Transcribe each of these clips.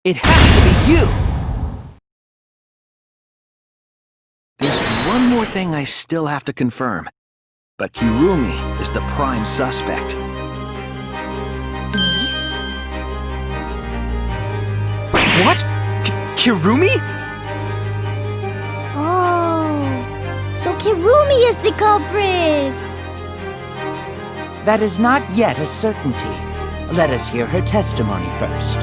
It has to be you! There's one more thing I still have to confirm. But Kirumi is the prime suspect. Me? What? Kirumi? Oh, so Kirumi is the culprit! That is not yet a certainty. Let us hear her testimony first.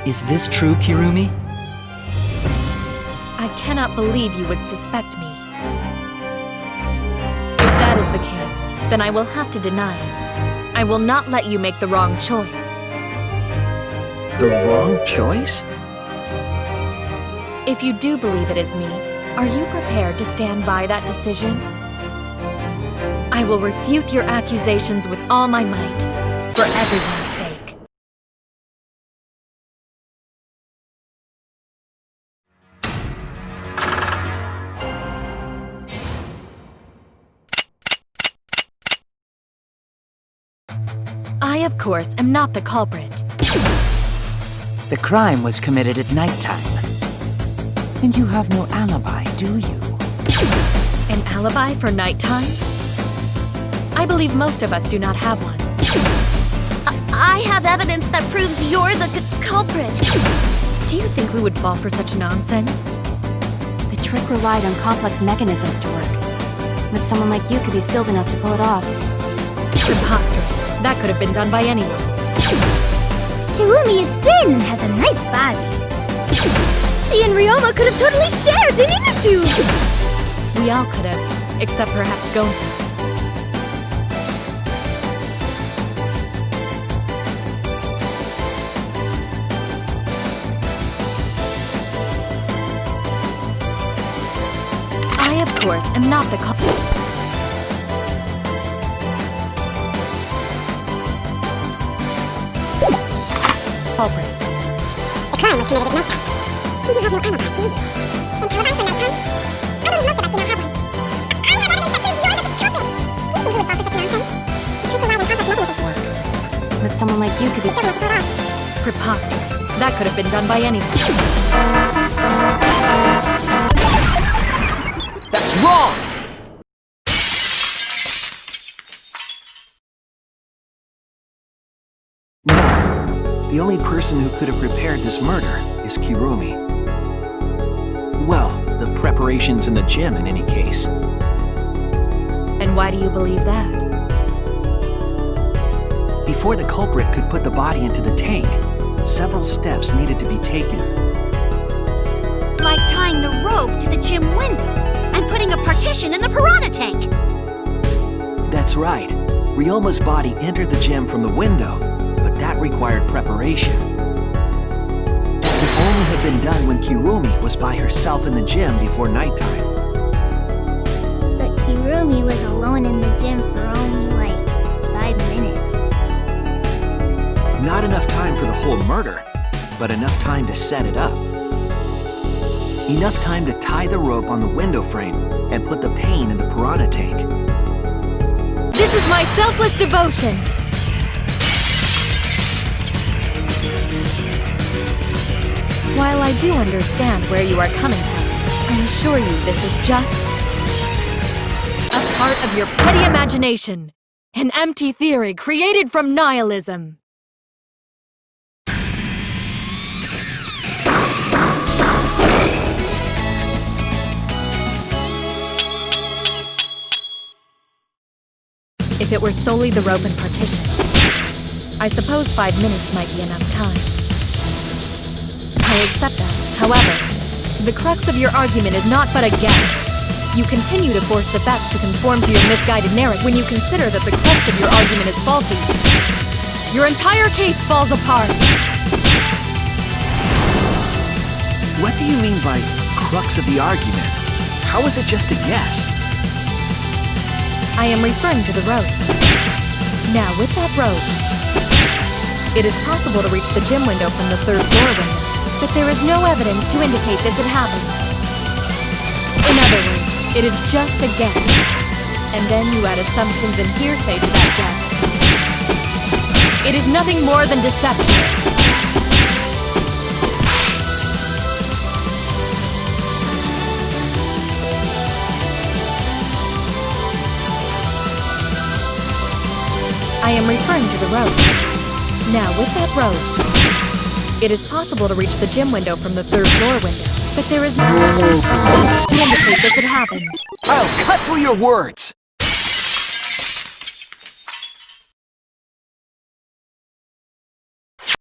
Is this true, Kirumi? I cannot believe you would suspect me. If that is the case, then I will have to deny it. I will not let you make the wrong choice. The wrong choice? If you do believe it is me, are you prepared to stand by that decision? I will refute your accusations with all my might, for everyone's sake. I, of course, am not the culprit. The crime was committed at nighttime. And you have no alibi, do you? An alibi for nighttime? I believe most of us do not have one. I have evidence that proves you're the culprit. Do you think we would fall for such nonsense? The trick relied on complex mechanisms to work. But someone like you could be skilled enough to pull it off. Preposterous. That could have been done by anyone. Kirumi is thin and has a nice body. She and Ryoma could have totally shared, they needed to! We all could have, except perhaps Gonta. I, of course, am not the culprit. The crime was committed at nighttime. You have no alibi, do you? And alibi for nighttime? I believe most of us do not have one. I have evidence that proves you're the culprit! Do you think we would fall for such nonsense? The trick relied on complex mechanisms to work. But someone like you could be skilled enough to pull it off. Preposterous. That could have been done by anyone. That's wrong! No. The only person who could have prepared this murder is Kirumi. Well, the preparations in the gym in any case. And why do you believe that? Before the culprit could put the body into the tank, several steps needed to be taken. Like tying the rope to the gym window and putting a partition in the piranha tank. That's right. Ryoma's body entered the gym from the window, but that required preparation. That could only have been done when Kirumi was by herself in the gym before nighttime. But Kirumi was alone in the gym for only like 5 minutes. Not enough time for the whole murder, but enough time to set it up. Enough time to tie the rope on the window frame and put the pain in the piranha tank. This is my selfless devotion! While I do understand where you are coming from, I assure you this is just a part of your petty imagination. An empty theory created from nihilism. If it were solely the rope and partition, I suppose 5 minutes might be enough time. I accept that. However, the crux of your argument is not but a guess. You continue to force the facts to conform to your misguided narrative when you consider that the crux of your argument is faulty. Your entire case falls apart. What do you mean by crux of the argument? How is it just a guess? I am referring to the rope. Now, with that rope, it is possible to reach the gym window from the 3rd floor window, but there is no evidence to indicate this had happened. In other words, it is just a guess. And then you add assumptions and hearsay to that guess. It is nothing more than deception. I am referring to the road. Now, with that road, it is possible to reach the gym window from the third floor window, but there is no evidence to indicate this had happened. I'll cut through your words!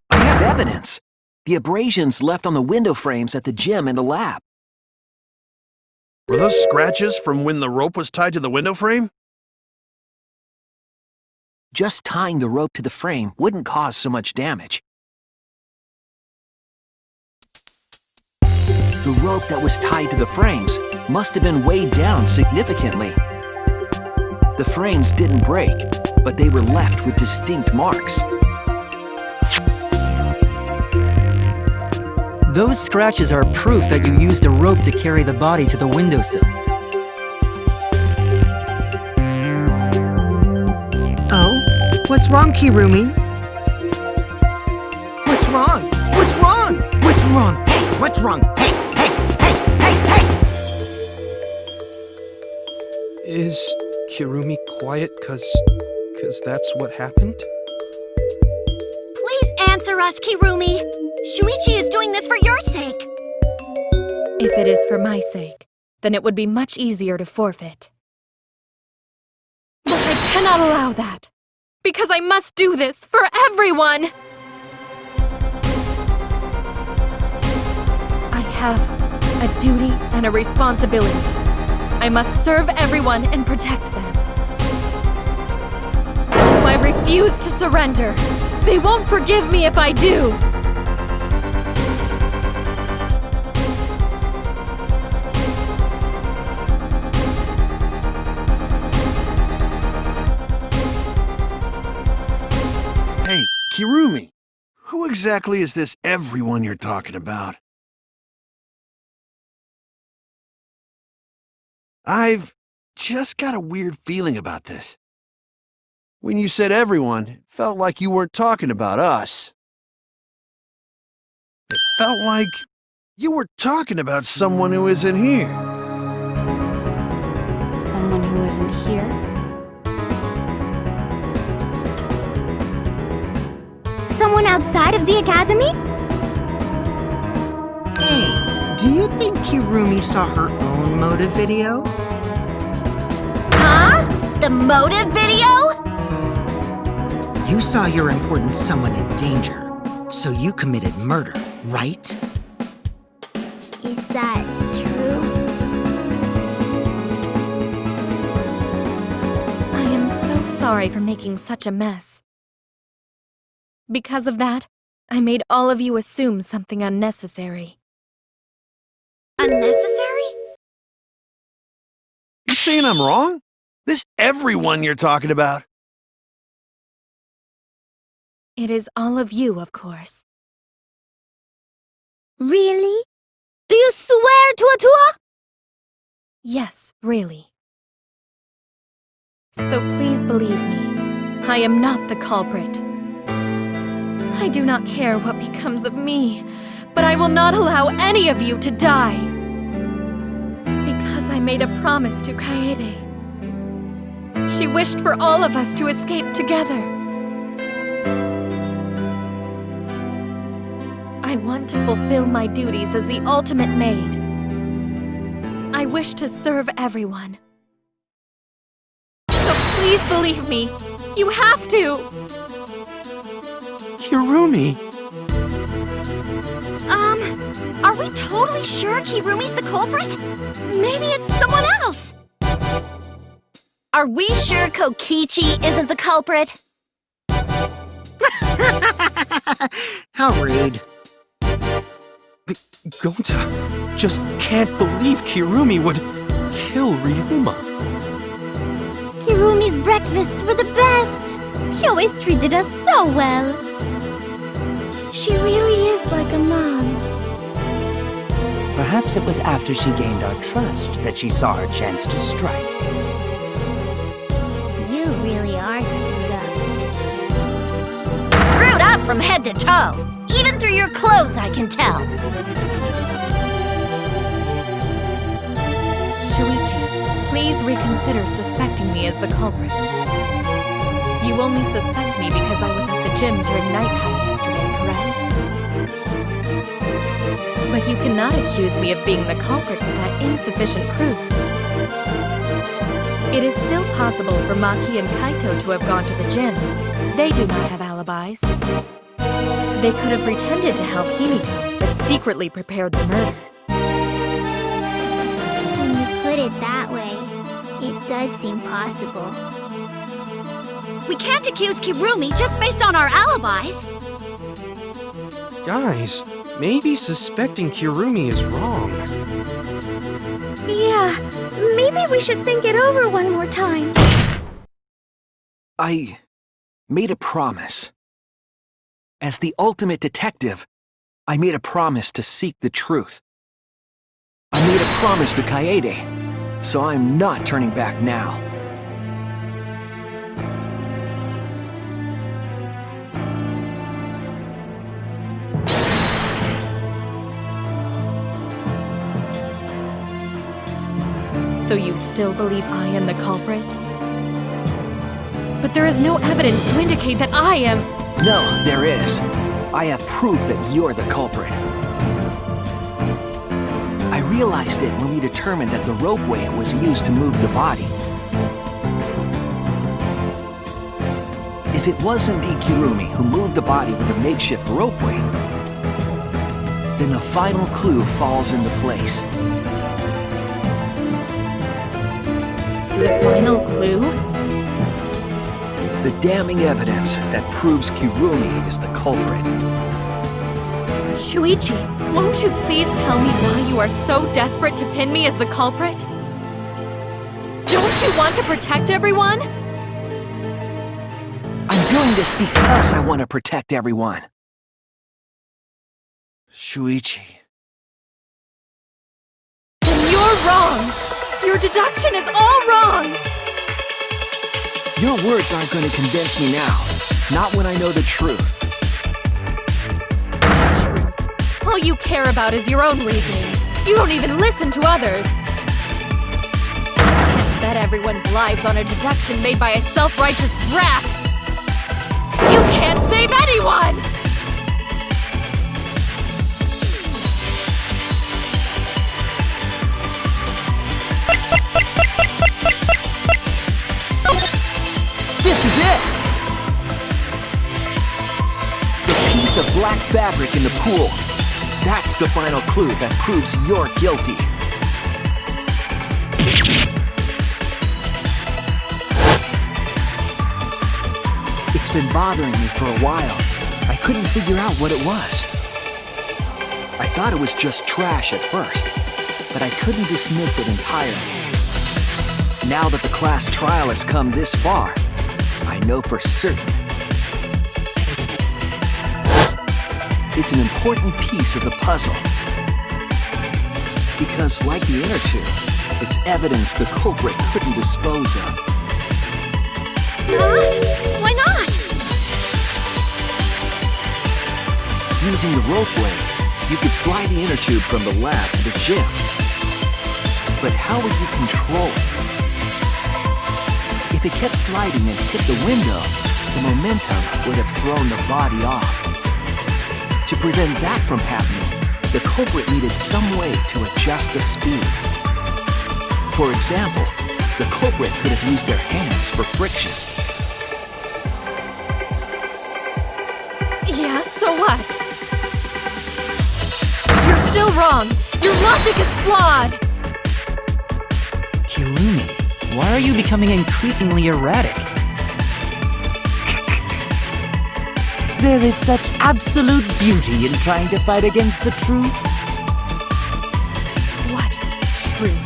I have evidence. The abrasions left on the window frames at the gym and the lab. Were those scratches from when the rope was tied to the window frame? Just tying the rope to the frame wouldn't cause so much damage. The rope that was tied to the frames must have been weighed down significantly. The frames didn't break, but they were left with distinct marks. Those scratches are proof that you used a rope to carry the body to the windowsill. Oh? What's wrong, Kirumi? What's wrong? What's wrong? What's wrong? Hey, what's wrong? Hey, hey, hey, hey, hey! Is Kirumi quiet 'cause that's what happened? Please answer us, Kirumi! Shuichi is doing this for your sake! If it is for my sake, then it would be much easier to forfeit. But I cannot allow that, because I must do this for everyone! I have a duty and a responsibility. I must serve everyone and protect them. So I refuse to surrender. They won't forgive me if I do! Hey, Kirumi, who exactly is this everyone you're talking about? I've just got a weird feeling about this. When you said everyone, it felt like you weren't talking about us. It felt like you were talking about someone who isn't here. Someone who isn't here? Someone outside of the academy? Hey, do you think Kirumi saw her own motive video? Huh? The motive video? You saw your important someone in danger, so you committed murder, right? Is that true? I am so sorry for making such a mess. Because of that, I made all of you assume something unnecessary. Unnecessary? You saying I'm wrong? This everyone you're talking about? It is all of you, of course. Really? Do you swear to Atua? Yes, really. So please believe me, I am not the culprit. I do not care what becomes of me, but I will not allow any of you to die. Because I made a promise to Kaede. She wished for all of us to escape together. I want to fulfill my duties as the ultimate maid. I wish to serve everyone. So please believe me. You have to! Kirumi! Are we totally sure Kirumi's the culprit? Maybe it's someone else! Are we sure Kokichi isn't the culprit? How rude. Gonta just can't believe Kirumi would kill Ryuma. Kirumi's breakfasts were the best. She always treated us so well. She really is like a mom. Perhaps it was after she gained our trust that she saw her chance to strike. You really are screwed up. Screwed up from head to toe. Even through your clothes, I can tell. Shuichi, please reconsider suspecting me as the culprit. You only suspect me because I was at the gym during nighttime yesterday, correct? But you cannot accuse me of being the culprit with that insufficient proof. It is still possible for Maki and Kaito to have gone to the gym. They do not have alibis. They could have pretended to help Himiko, but secretly prepared the murder. When you put it that way, it does seem possible. We can't accuse Kirumi just based on our alibis. Guys, maybe suspecting Kirumi is wrong. Yeah, maybe we should think it over one more time. I made a promise. As the ultimate detective, I made a promise to seek the truth. I made a promise to Kaede, so I'm not turning back now. So you still believe I am the culprit? But there is no evidence to indicate that I am... No, there is. I have proof that you're the culprit. I realized it when we determined that the ropeway was used to move the body. If it was indeed Kirumi who moved the body with a makeshift ropeway, then the final clue falls into place. The final clue? The damning evidence that proves Kirumi is the culprit. Shuichi, won't you please tell me why you are so desperate to pin me as the culprit? Don't you want to protect everyone? I'm doing this because I want to protect everyone. Shuichi. Then you're wrong! Your deduction is all wrong! Your words aren't going to convince me now. Not when I know the truth. All you care about is your own reasoning. You don't even listen to others. I can't bet everyone's lives on a deduction made by a self-righteous brat. You can't save anyone! This is it! The piece of black fabric in the pool. That's the final clue that proves you're guilty. It's been bothering me for a while. I couldn't figure out what it was. I thought it was just trash at first, but I couldn't dismiss it entirely. Now that the class trial has come this far, I know for certain. It's an important piece of the puzzle. Because, like the inner tube, it's evidence the culprit couldn't dispose of. Huh? Why not? Using the ropeway, you could slide the inner tube from the lab to the gym. But how would you control it? If it kept sliding and hit the window, the momentum would have thrown the body off. To prevent that from happening, the culprit needed some way to adjust the speed. For example, the culprit could have used their hands for friction. Yeah, so what? You're still wrong! Your logic is flawed! Kirumi, why are you becoming increasingly erratic? There is such absolute beauty in trying to fight against the truth. What truth?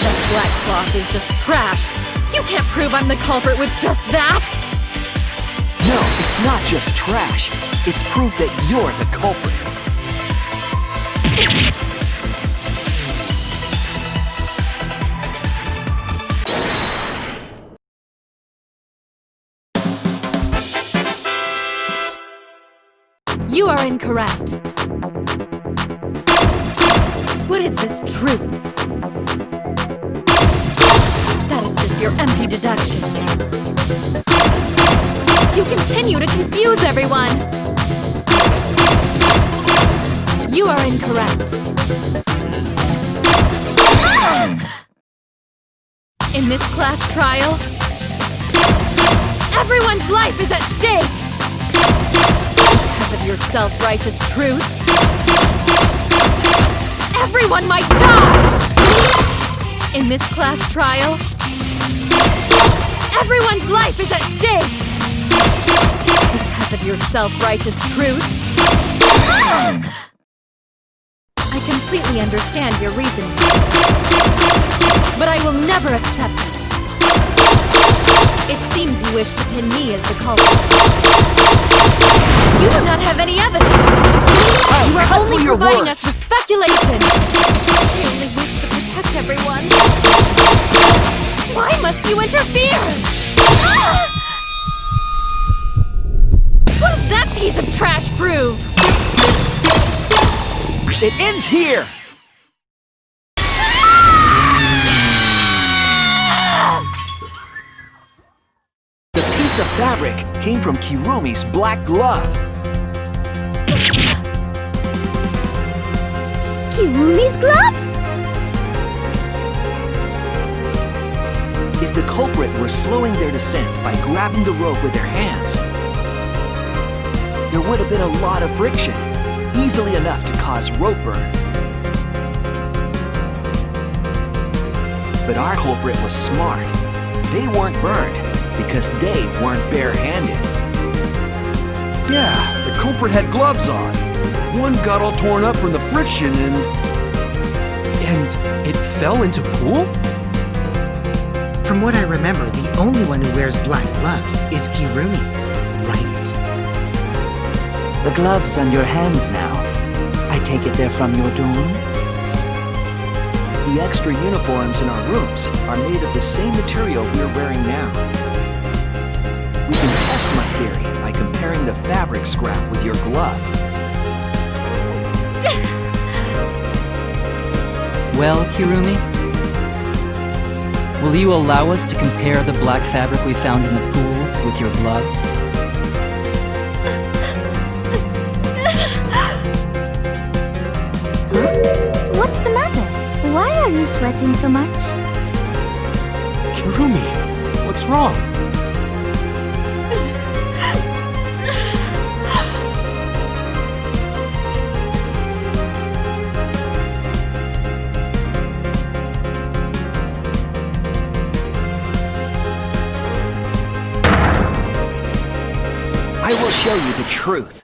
That black cloth is just trash! You can't prove I'm the culprit with just that! No, it's not just trash. It's proof that you're the culprit. You are incorrect. What is this truth? That is just your empty deduction. You continue to confuse everyone! You are incorrect. In this class trial, everyone's life is at stake! Because of your self-righteous truth, everyone might die! In this class trial, everyone's life is at stake! Because of your self-righteous truth, I completely understand your reasoning, but I will never accept it. It seems you wish to pin me as the culprit. You do not have any evidence. You are only providing us with speculation. I only wish to protect everyone. Why must you interfere? What does that piece of trash prove? It ends here! The piece of fabric came from Kirumi's black glove. Kirumi's glove? If the culprit were slowing their descent by grabbing the rope with their hands, there would have been a lot of friction, easily enough to cause rope burn. But our culprit was smart. They weren't burned because they weren't barehanded. Yeah, the culprit had gloves on. One got all torn up from the friction and And it fell into pool? From what I remember, the only one who wears black gloves is Kirumi, right? The gloves on your hands now. I take it they're from your dorm? The extra uniforms in our rooms are made of the same material we're wearing now. We can test my theory by comparing the fabric scrap with your glove. Well, Kirumi? Will you allow us to compare the black fabric we found in the pool with your gloves? What's the matter? Why are you sweating so much? Kirumi, what's wrong? I will show you the truth.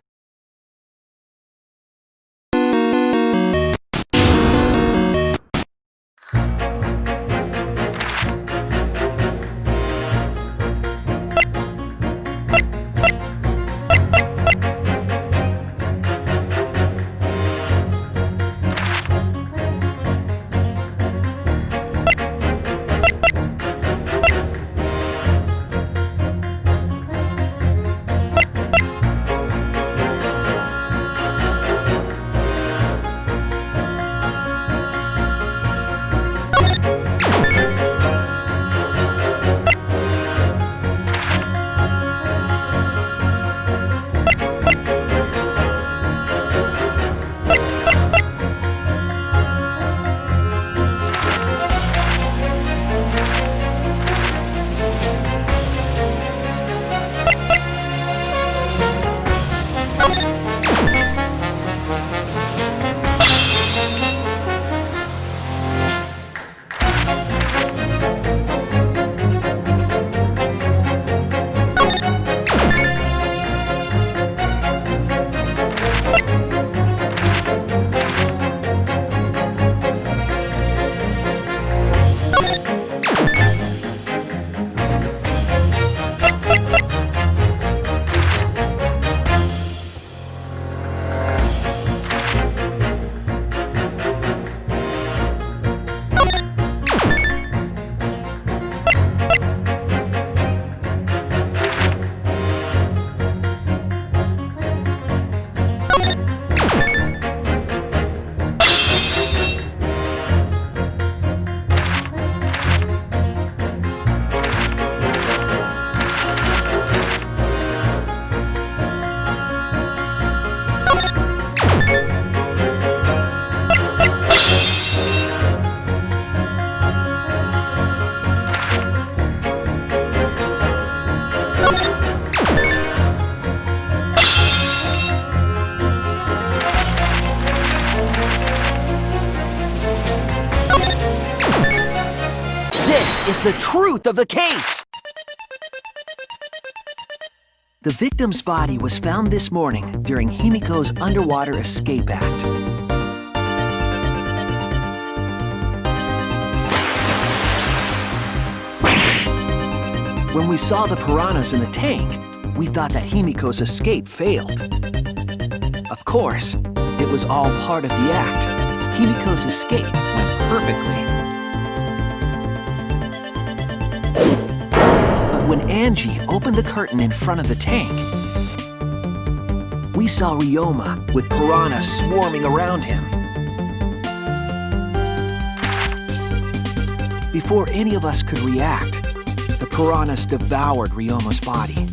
the truth of the case! The victim's body was found this morning during Himiko's underwater escape act. When we saw the piranhas in the tank, we thought that Himiko's escape failed. Of course, it was all part of the act. Himiko's escape went perfectly. But when Angie opened the curtain in front of the tank, we saw Ryoma with piranhas swarming around him. Before any of us could react, the piranhas devoured Ryoma's body.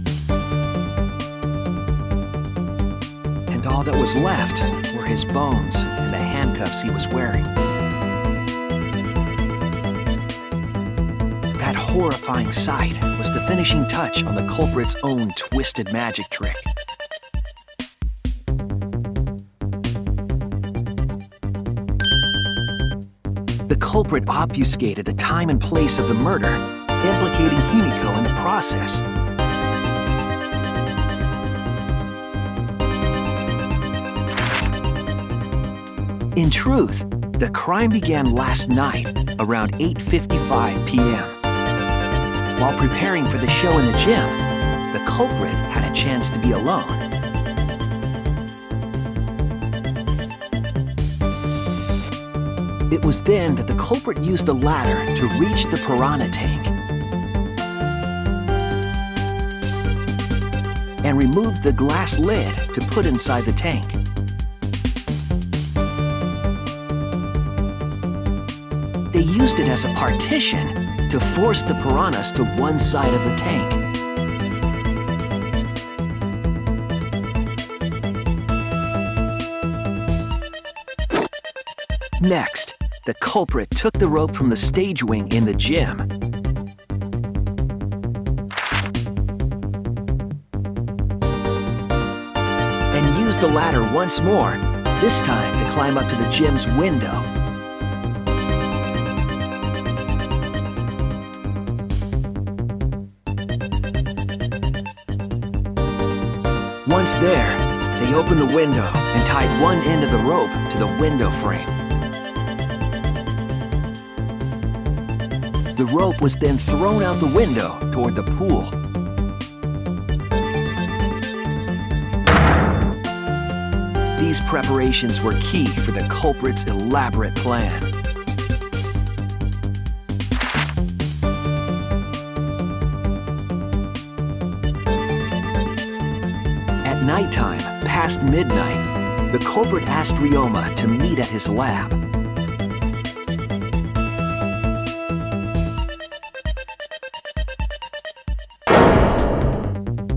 And all that was left were his bones and the handcuffs he was wearing. That horrifying sight was the finishing touch on the culprit's own twisted magic trick. The culprit obfuscated the time and place of the murder, implicating Himiko in the process. In truth, the crime began last night around 8:55 p.m. While preparing for the show in the gym, the culprit had a chance to be alone. It was then that the culprit used the ladder to reach the piranha tank and removed the glass lid to put inside the tank. They used it as a partition to force the piranhas to one side of the tank. Next, the culprit took the rope from the stage wing in the gym and used the ladder once more, this time to climb up to the gym's window. Once there, they opened the window and tied one end of the rope to the window frame. The rope was then thrown out the window toward the pool. These preparations were key for the culprit's elaborate plan. At nighttime, past midnight, the culprit asked Ryoma to meet at his lab.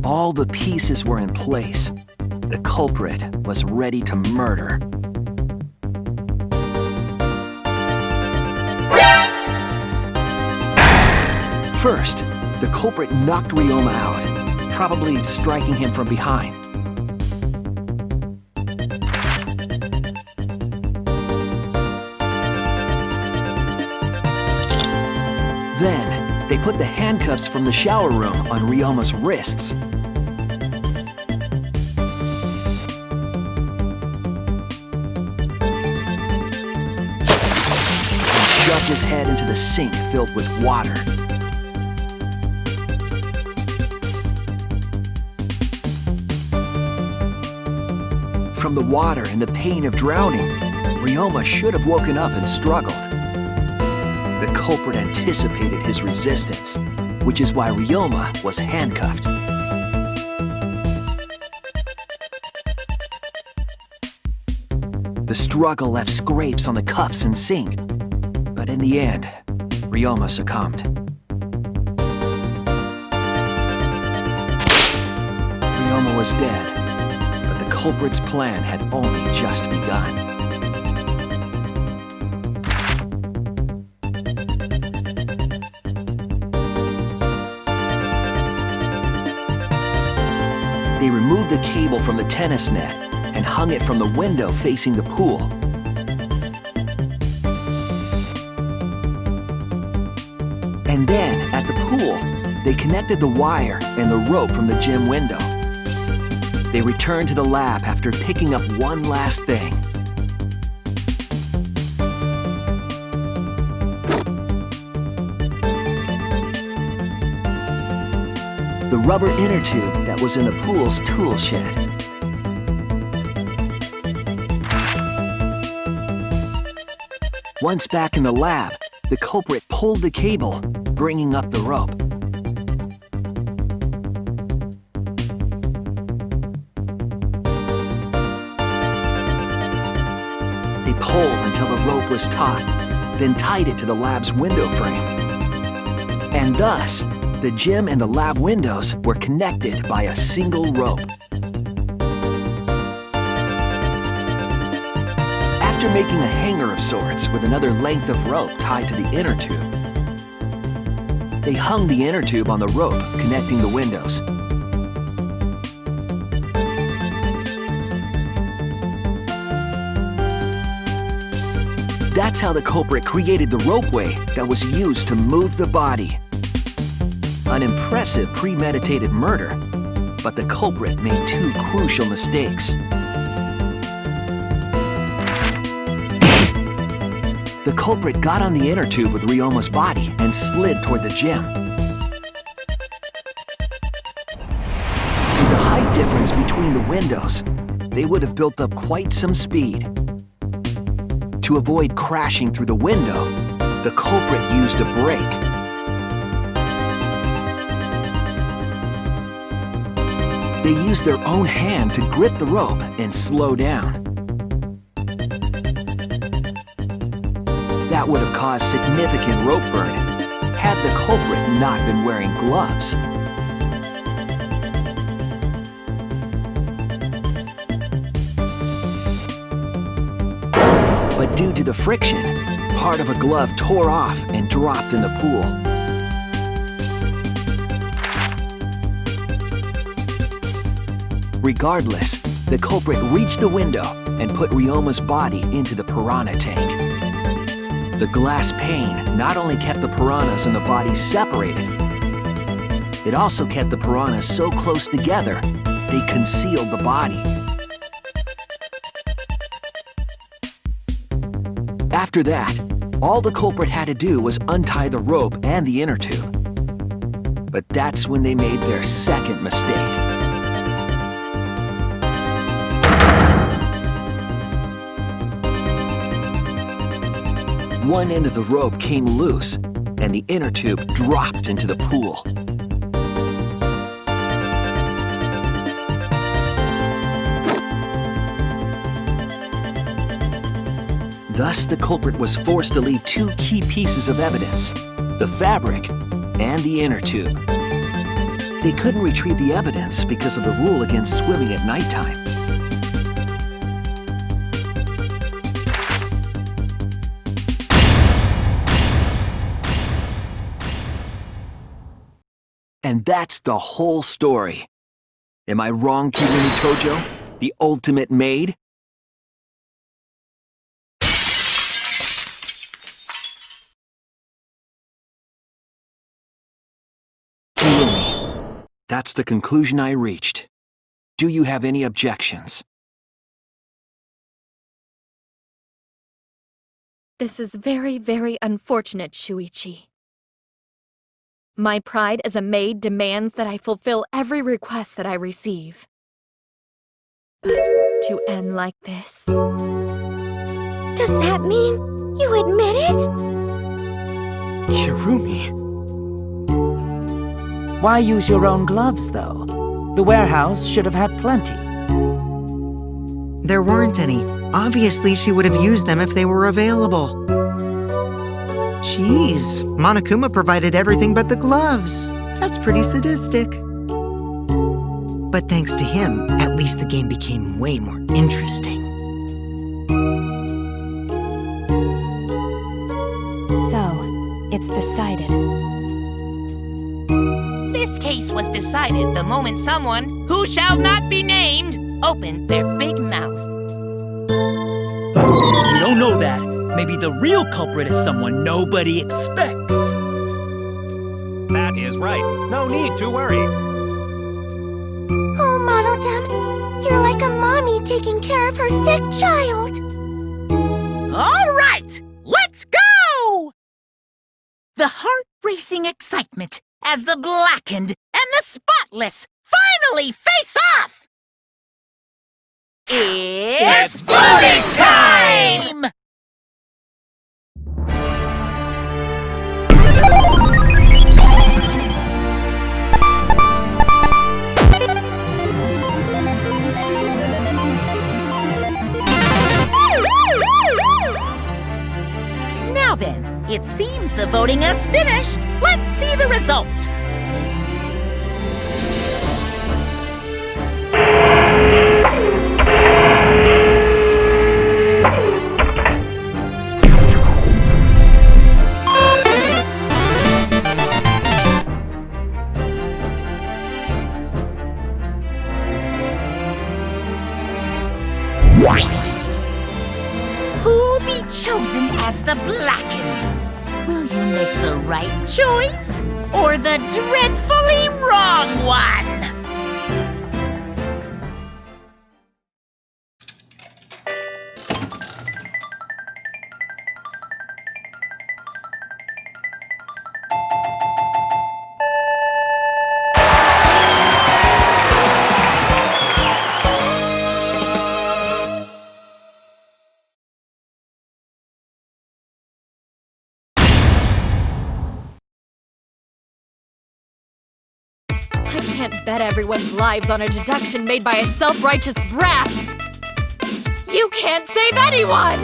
All the pieces were in place. The culprit was ready to murder. First, the culprit knocked Ryoma out, probably striking him from behind. Then, they put the handcuffs from the shower room on Ryoma's wrists. Shoved his head into the sink filled with water. From the water and the pain of drowning, Ryoma should have woken up and struggled. The culprit anticipated his resistance, which is why Ryoma was handcuffed. The struggle left scrapes on the cuffs and sink, but in the end, Ryoma succumbed. Ryoma was dead, but the culprit's plan had only just begun. They removed the cable from the tennis net and hung it from the window facing the pool. And then, at the pool, they connected the wire and the rope from the gym window. They returned to the lab after picking up one last thing. The rubber inner tube that was in the pool's tool shed. Once back in the lab, the culprit pulled the cable, bringing up the rope. They pulled until the rope was taut, then tied it to the lab's window frame. And thus, the gym and the lab windows were connected by a single rope. After making a hanger of sorts with another length of rope tied to the inner tube, they hung the inner tube on the rope connecting the windows. That's how the culprit created the ropeway that was used to move the body. An impressive premeditated murder, but the culprit made two crucial mistakes. The culprit got on the inner tube with Ryoma's body and slid toward the gym. With the height difference between the windows, they would have built up quite some speed. To avoid crashing through the window, the culprit used a brake. They used their own hand to grip the rope and slow down. That would have caused significant rope burn had the culprit not been wearing gloves. But due to the friction, part of a glove tore off and dropped in the pool. Regardless, the culprit reached the window and put Ryoma's body into the piranha tank. The glass pane not only kept the piranhas and the body separated, it also kept the piranhas so close together, they concealed the body. After that, all the culprit had to do was untie the rope and the inner tube. But that's when they made their second mistake. One end of the rope came loose, and the inner tube dropped into the pool. Thus, the culprit was forced to leave two key pieces of evidence, the fabric and the inner tube. They couldn't retrieve the evidence because of the rule against swimming at nighttime. And that's the whole story. Am I wrong, Kirumi Tojo? The ultimate maid? Kirumi, that's the conclusion I reached. Do you have any objections? This is very, very unfortunate, Shuichi. My pride as a maid demands that I fulfill every request that I receive. But to end like this... Does that mean you admit it? Kirumi. Why use your own gloves, though? The warehouse should have had plenty. There weren't any. Obviously, she would have used them if they were available. Jeez, Monokuma provided everything but the gloves. That's pretty sadistic. But thanks to him, at least the game became way more interesting. So, it's decided. This case was decided the moment someone, who shall not be named, opened their big mouth. You don't know that. Maybe the real culprit is someone nobody expects. That is right. No need to worry. Oh, Monodam, you're like a mommy taking care of her sick child. All right, let's go! The heart-racing excitement as the blackened and the spotless finally face off! It's voting time! Now then, it seems the voting has finished. Let's see the result. Who'll be chosen as the blackened? Will you make the right choice or the dreadfully wrong one? I can't bet everyone's lives on a deduction made by a self-righteous brat! You can't save anyone!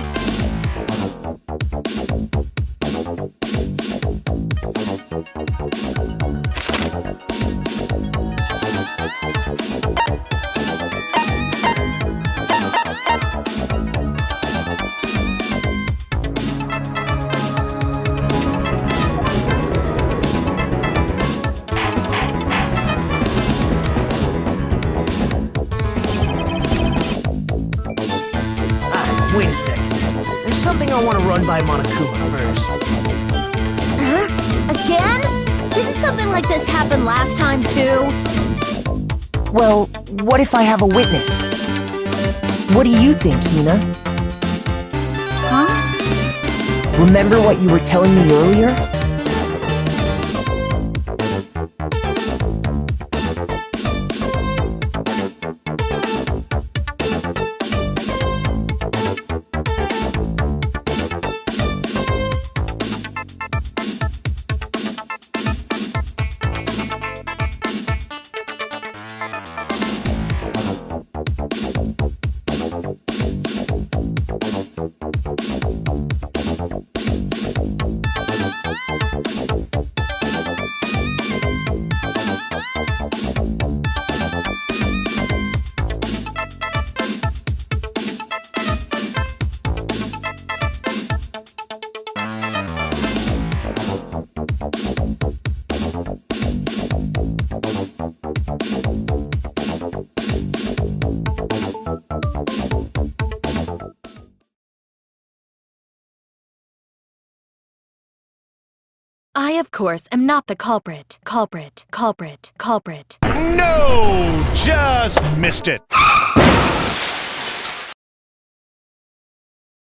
Wait a second. There's something I want to run by Monokuma first. Huh? Again? Didn't something like this happen last time, too? Well, what if I have a witness? What do you think, Hina? Huh? Remember what you were telling me earlier? I, of course, am not the culprit. Culprit. No! Just missed it.